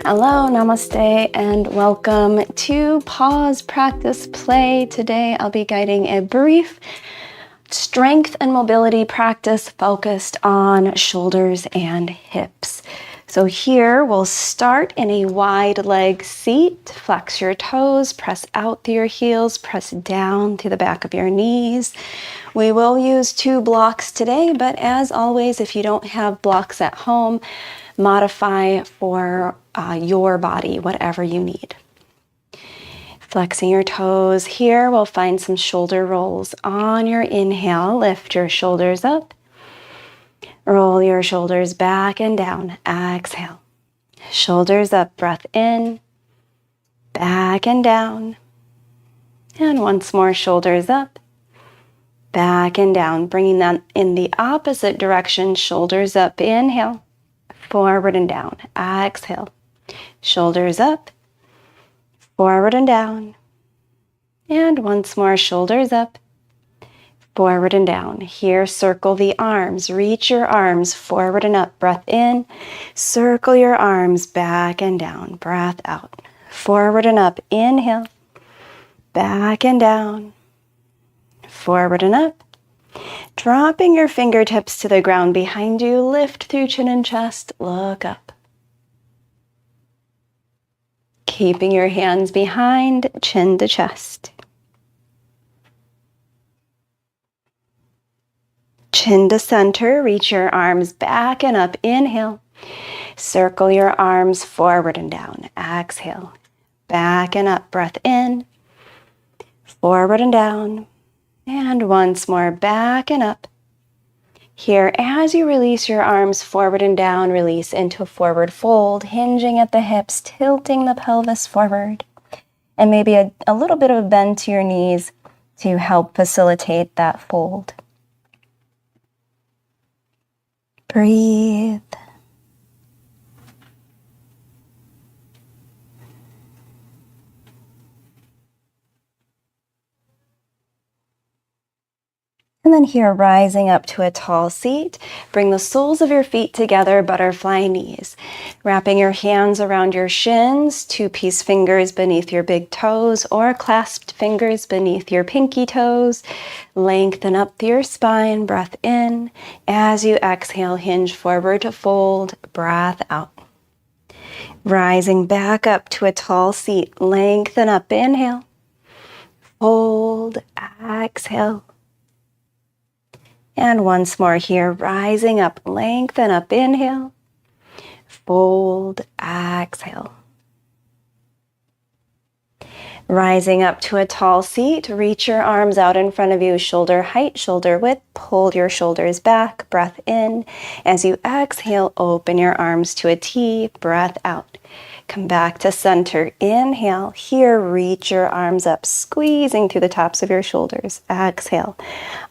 Hello, namaste, and welcome to Pause, Practice, Play. Today I'll be guiding a brief strength and mobility practice focused on shoulders and hips. So here we'll start in a wide leg seat. Flex your toes, press out through your heels, press down to the back of your knees. We will use 2 blocks today, but as always, if you don't have blocks at home, modify for your body, whatever you need. Flexing your toes. Here we'll find some shoulder rolls. On your inhale, lift your shoulders up. Roll your shoulders back and down. Exhale. Shoulders up, breath in, back and down. And once more, shoulders up, back and down. Bringing that in the opposite direction, shoulders up, inhale, forward and down. Exhale. Shoulders up, forward and down. And once more, shoulders up, forward and down. Here, circle the arms. Reach your arms forward and up. Breath in. Circle your arms back and down. Breath out. Forward and up. Inhale. Back and down. Forward and up. Dropping your fingertips to the ground behind you. Lift through chin and chest. Look up. Keeping your hands behind, chin to chest. Chin to center, reach your arms back and up. Inhale. Circle your arms forward and down. Exhale. Back and up. Breath in. Forward and down. And once more, back and up. Here, as you release your arms forward and down, release into a forward fold, hinging at the hips, tilting the pelvis forward, and maybe a little bit of a bend to your knees to help facilitate that fold. Breathe. And then here, rising up to a tall seat, bring the soles of your feet together, butterfly knees. Wrapping your hands around your shins, 2-piece fingers beneath your big toes, or clasped fingers beneath your pinky toes. Lengthen up through your spine, breath in. As you exhale, hinge forward to fold, breath out. Rising back up to a tall seat, lengthen up, inhale. Fold, exhale. And once more here, rising up, lengthen up, inhale, fold, exhale. Rising up to a tall seat, reach your arms out in front of you, shoulder height, shoulder width, pull your shoulders back, breath in. As you exhale, open your arms to a T, breath out. Come back to center, inhale. Here, reach your arms up, squeezing through the tops of your shoulders. Exhale,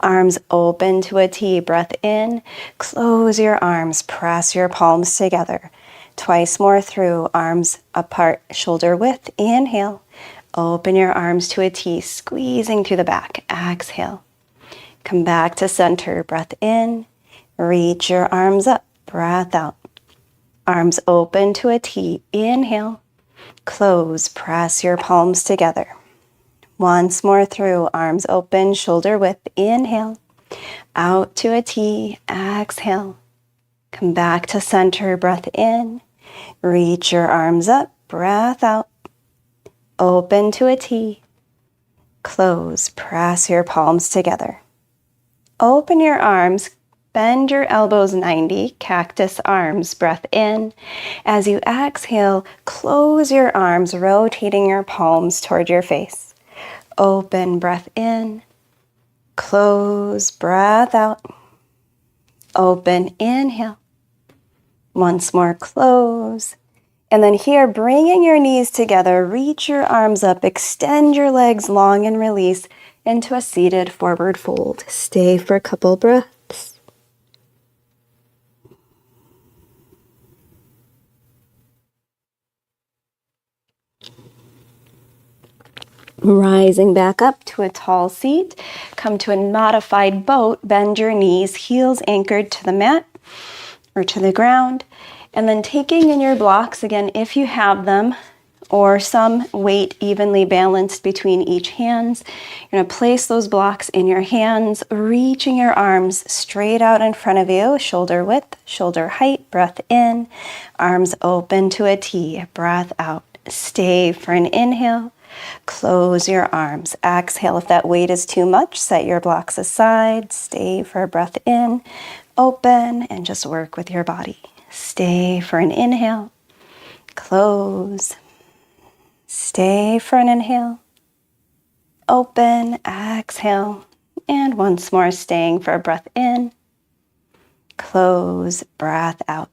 arms open to a T, breath in. Close your arms, press your palms together. Twice more through, arms apart, shoulder width, inhale. Open your arms to a T, squeezing through the back. Exhale. Come back to center, breath in. Reach your arms up, breath out. Arms open to a T, inhale. Close, press your palms together. Once more through, arms open, shoulder width, inhale. Out to a T, exhale. Come back to center, breath in. Reach your arms up, breath out. Open to a T. Close, press your palms together. Open your arms, bend your elbows 90, cactus arms, breath in. As you exhale, close your arms, rotating your palms toward your face. Open, breath in. Close, breath out. Open, inhale. Once more, close. And then here, bringing your knees together, reach your arms up, extend your legs long and release into a seated forward fold. Stay for a couple breaths. Rising back up to a tall seat, come to a modified boat, bend your knees, heels anchored to the mat or to the ground. And then taking in your blocks again, if you have them, or some weight evenly balanced between each hands. You're going to place those blocks in your hands, reaching your arms straight out in front of you, shoulder width, shoulder height, breath in, arms open to a T, breath out. Stay for an inhale, close your arms. Exhale, if that weight is too much, set your blocks aside, stay for a breath in, open, and just work with your body. Stay for an inhale, close. Stay for an inhale, open, exhale, and once more staying for a breath in, close, breath out.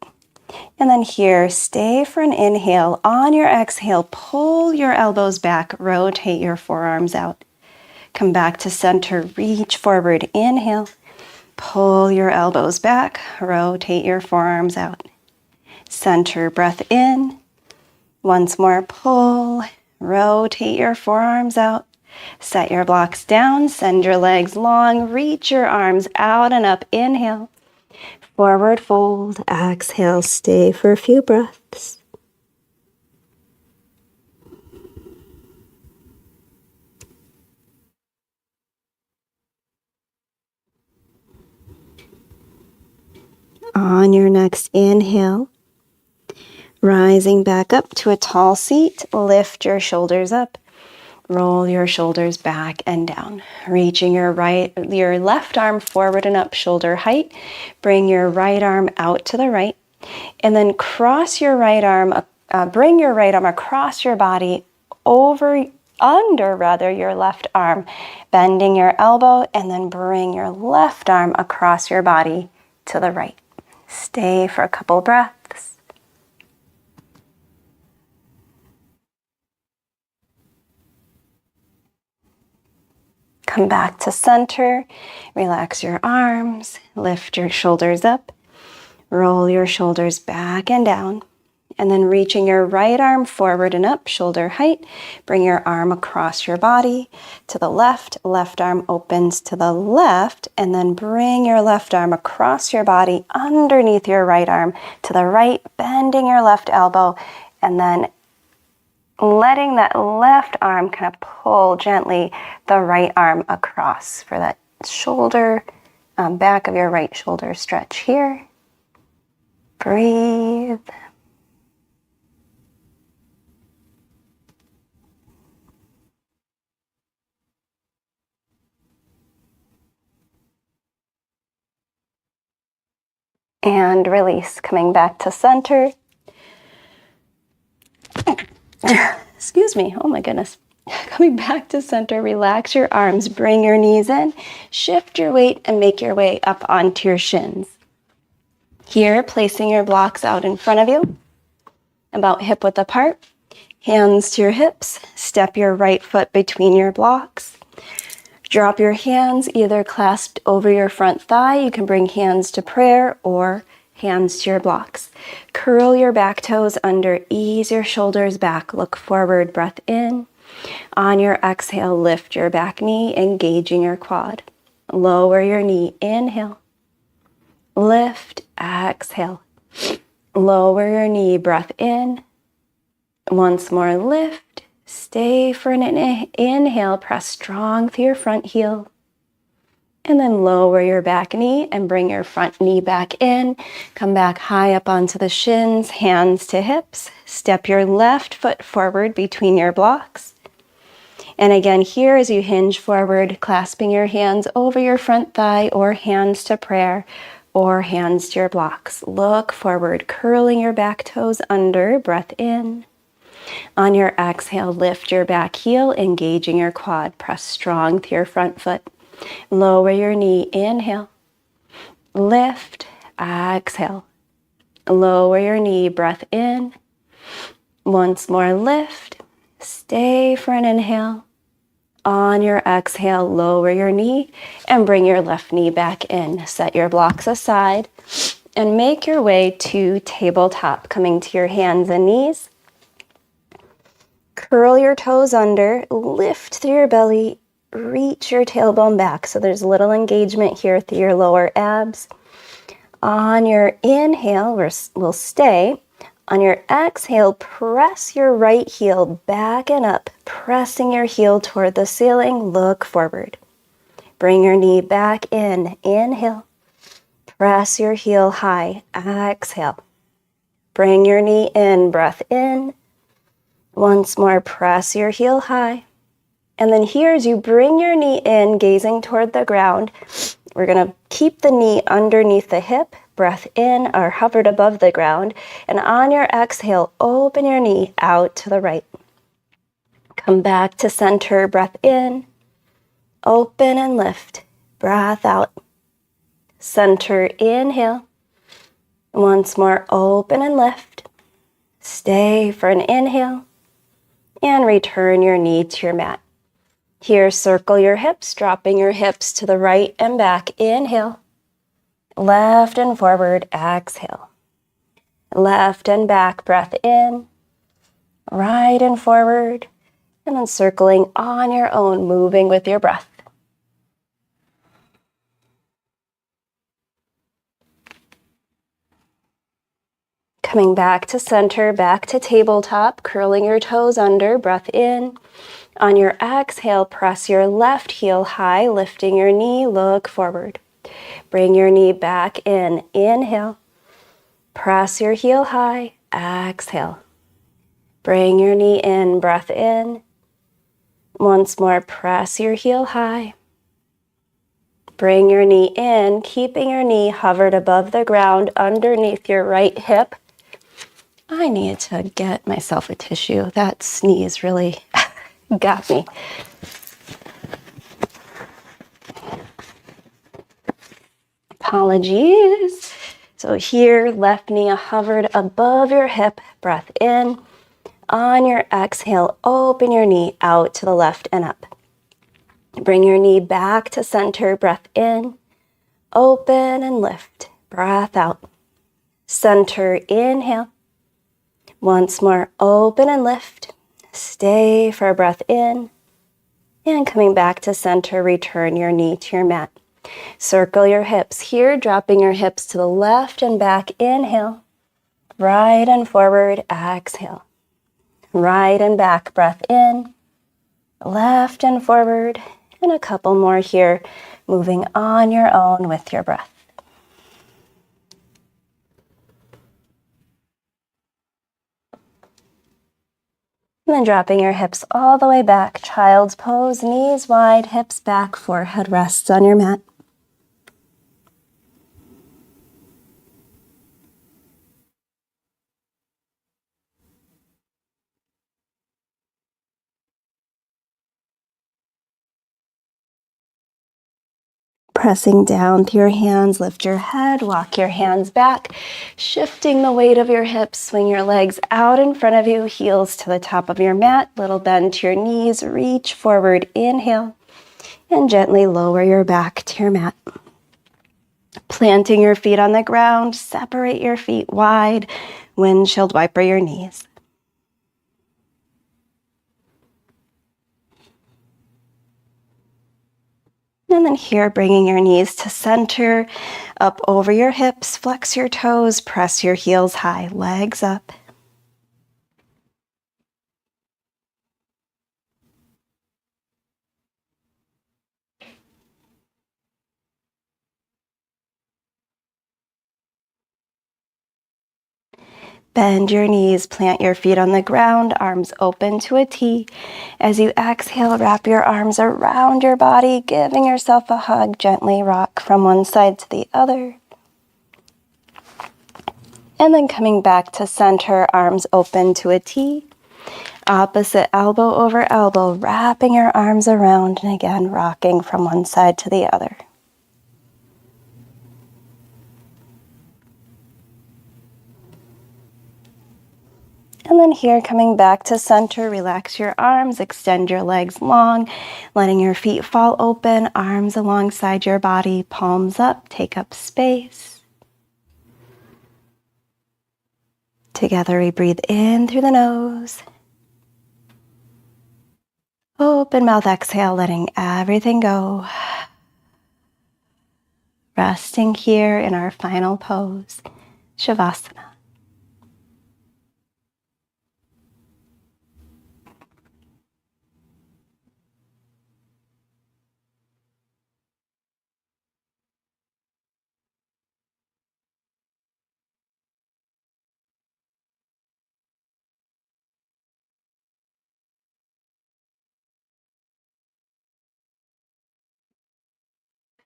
And then here, stay for an inhale. On your exhale, pull your elbows back, rotate your forearms out. Come back to center, reach forward, inhale, pull your elbows back, rotate your forearms out. Center, breath in. Once more, pull, rotate your forearms out, set your blocks down, send your legs long, reach your arms out and up, inhale, forward fold, exhale, stay for a few breaths. On your next inhale, rising back up to a tall seat, lift your shoulders up, roll your shoulders back and down, reaching your left arm forward and up shoulder height, bring your right arm out to the right, and then cross your right arm, bring your right arm across your body, under your left arm, bending your elbow, and then bring your left arm across your body to the right. Stay for a couple breaths. Come back to center, relax your arms, lift your shoulders up, roll your shoulders back and down, and then reaching your right arm forward and up, shoulder height, bring your arm across your body to the left arm opens to the left, and then bring your left arm across your body underneath your right arm to the right, bending your left elbow, and then letting that left arm kind of pull gently the right arm across for that shoulder, back of your right shoulder stretch here. Breathe. And release, coming back to center. Excuse me, oh my goodness. Coming back to center, relax your arms, bring your knees in, shift your weight and make your way up onto your shins. Here, placing your blocks out in front of you, about hip width apart, hands to your hips, step your right foot between your blocks. Drop your hands either clasped over your front thigh, you can bring hands to prayer, or hands to your blocks. Curl your back toes under, ease your shoulders back, look forward, breath in. On your exhale, lift your back knee, engaging your quad. Lower your knee, inhale. Lift, exhale. Lower your knee, breath in. Once more, lift. Stay for an inhale, press strong through your front heel. And then lower your back knee and bring your front knee back in. Come back high up onto the shins, hands to hips. Step your left foot forward between your blocks. And again, here as you hinge forward, clasping your hands over your front thigh, or hands to prayer, or hands to your blocks. Look forward, curling your back toes under, breath in. On your exhale, lift your back heel, engaging your quad. Press strong to your front foot. Lower your knee, inhale. Lift, exhale. Lower your knee, breath in. Once more, lift. Stay for an inhale. On your exhale, lower your knee and bring your left knee back in. Set your blocks aside and make your way to tabletop, coming to your hands and knees. Curl your toes under, lift through your belly, reach your tailbone back. So there's a little engagement here through your lower abs. On your inhale, we'll stay. On your exhale, press your right heel back and up, pressing your heel toward the ceiling. Look forward. Bring your knee back in. Inhale. Press your heel high. Exhale. Bring your knee in. Breath in. Once more, press your heel high. And then here, as you bring your knee in, gazing toward the ground, we're going to keep the knee underneath the hip. Breath in or hovered above the ground. And on your exhale, open your knee out to the right. Come back to center. Breath in. Open and lift. Breath out. Center. Inhale. Once more, open and lift. Stay for an inhale. And return your knee to your mat. Here, circle your hips, dropping your hips to the right and back. Inhale. Left and forward. Exhale. Left and back. Breath in. Right and forward. And then circling on your own, moving with your breath. Coming back to center, back to tabletop, curling your toes under, breath in. On your exhale, press your left heel high, lifting your knee, look forward. Bring your knee back in, inhale. Press your heel high, exhale. Bring your knee in, breath in. Once more, press your heel high. Bring your knee in, keeping your knee hovered above the ground underneath your right hip. I need to get myself a tissue. That sneeze really got me. Apologies. So here, left knee hovered above your hip. Breath in. On your exhale, open your knee out to the left and up. Bring your knee back to center. Breath in. Open and lift. Breath out. Center. Inhale. Once more, open and lift. Stay for a breath in. And coming back to center, return your knee to your mat. Circle your hips here, dropping your hips to the left and back. Inhale. Right and forward. Exhale. Right and back. Breath in. Left and forward. And a couple more here, moving on your own with your breath. And then dropping your hips all the way back, child's pose, knees wide, hips back, forehead rests on your mat. Pressing down through your hands, lift your head, walk your hands back, shifting the weight of your hips, swing your legs out in front of you, heels to the top of your mat, little bend to your knees, reach forward, inhale, and gently lower your back to your mat. Planting your feet on the ground, separate your feet wide, windshield wiper your knees. And then here, bringing your knees to center, up over your hips, flex your toes, press your heels high, legs up. Bend your knees, plant your feet on the ground, arms open to a T. As you exhale, wrap your arms around your body, giving yourself a hug. Gently rock from one side to the other. And then coming back to center, arms open to a T. Opposite elbow over elbow, wrapping your arms around, and again, rocking from one side to the other. And then here, coming back to center, relax your arms, extend your legs long, letting your feet fall open, arms alongside your body, palms up, take up space. Together we breathe in through the nose. Open mouth exhale, letting everything go. resting here in our final pose, Shavasana.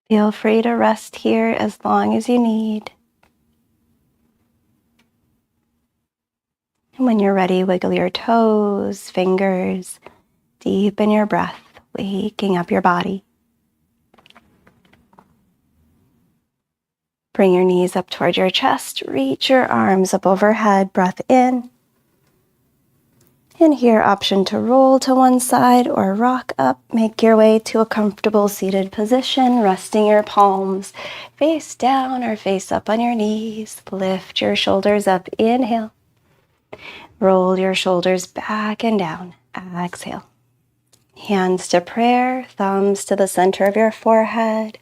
Feel free to rest here as long as you need. And when you're ready, wiggle your toes, fingers, deepen your breath, waking up your body. Bring your knees up toward your chest, reach your arms up overhead, breath in. And here, option to roll to one side or rock up. Make your way to a comfortable seated position, resting your palms face down or face up on your knees. Lift your shoulders up, inhale. Roll your shoulders back and down, exhale. Hands to prayer, thumbs to the center of your forehead.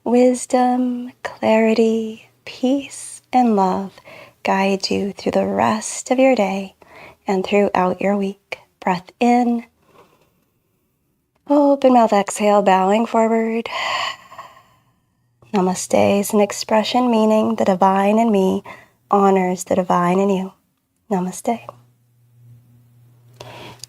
Wisdom, clarity, peace, and love guide you through the rest of your day and throughout your week. Breath in. Open mouth, exhale, bowing forward. Namaste is an expression meaning the divine in me honors the divine in you. Namaste.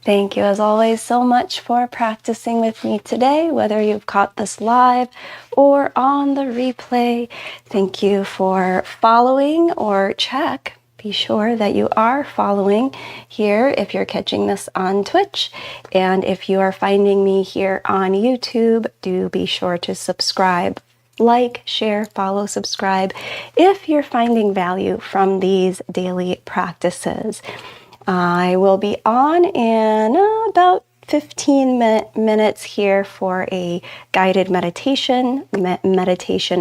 Thank you, as always, so much for practicing with me today, whether you've caught this live or on the replay. Thank you for following or check. Be sure that you are following here if you're catching this on Twitch. And if you are finding me here on YouTube, do be sure to subscribe. Like, share, follow, subscribe if you're finding value from these daily practices. I will be on in about 15 minutes here for a guided meditation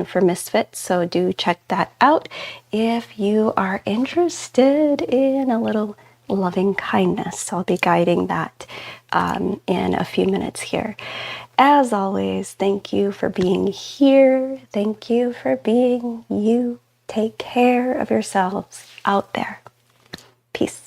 for misfits. So do check that out if you are interested in a little loving kindness. I'll be guiding that in a few minutes here. As always, thank you for being here. Thank you for being you. Take care of yourselves out there. Peace.